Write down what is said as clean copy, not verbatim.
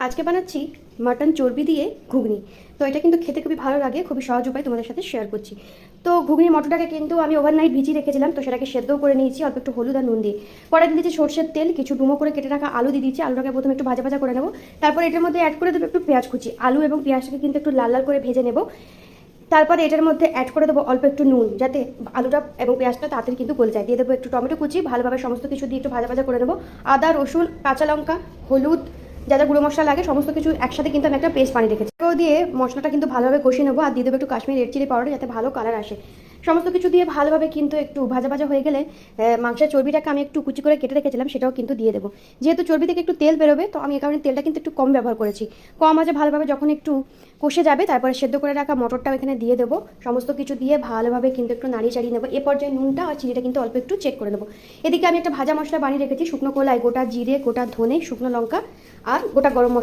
আজকে বানাচ্ছি মাটন চর্বি দিয়ে ঘুগনি। তো এটা কিন্তু খেতে খুবই ভালো লাগে, খুবই সহজ উপায় তোমাদের সাথে শেয়ার করছি। তো ঘুগনি মটরটাকে কিন্তু আমি ওভারনাইট ভিজিয়ে রেখেছিলাম, তো সেটাকে সেদ্ধও করে নিয়েছি অল্প একটু হলুদ আর নুন দিয়ে। কড়াই দিয়ে দিয়েছি সর্ষের তেল, কিছু ডুমো করে কেটে রাখা আলু দিয়ে দিচ্ছি। আলুটাকে প্রথমে একটু ভাজা ভাজা করে নেবো, তারপর এটার মধ্যে অ্যাড করে দেবো একটু পেঁয়াজ কুচি। আলু এবং পেঁয়াজটাকে কিন্তু একটু লাল লাল করে ভেজে নেবো। তারপরে এটার মধ্যে অ্যাড করে দেবো অল্প একটু নুন, যাতে আলুটা এবং পেঁয়াজটা তাড়াতাড়ি কিন্তু গলে যায়। দিয়ে দেবো একটু টমেটো কুচি, ভালোভাবে সমস্ত কিছু দিয়ে একটু ভাজা ভাজা করে নেবো। আদা, রসুন, কাঁচা লঙ্কা, হলুদ, যা যা গুঁড়ো মশলা লাগে সমস্ত কিছু একসাথে কিন্তু আমি একটা পেস্ট বানিয়ে রেখেছি। এগুলো দিয়ে মশলাটা কিন্তু ভালোভাবে কষিয়ে নেবো, আর দিয়ে দেবো একটু কাশ্মীরি রেড চিলি পাউডার, যাতে ভালো কালার আসে। সমস্ত কিছু দিয়ে ভালোভাবে কিন্তু একটু ভাজা ভাজা হয়ে গেলে মাংসের চর্বিটাকে আমি একটু কুচি করে কেটে রেখেছিলাম সেটাও কিন্তু দিয়ে দেবো। যেহেতু চর্বি থেকে একটু তেল বেরোবে, তো আমি এই কারণে তেলটা কিন্তু একটু কম ব্যবহার করেছি। কম আছে ভালোভাবে যখন একটু কষে যাবে, তারপরে সেদ্ধ করে রাখা মটরটাও এখানে দিয়ে দেবো। সমস্ত কিছু দিয়ে ভালোভাবে কিন্তু একটু নাড়িয়ে চাড়িয়ে নেবো। এ পর্যায়ে নুনটা আর চিনিটা কিন্তু অল্প একটু চেক করে নেবো। এদিকে আমি একটা ভাজা মশলা বানিয়ে রেখেছি, শুকনো কলাই, গোটা জিরে, গোটা ধনে, শুকনো লঙ্কা আর গোটা গরম মশলা।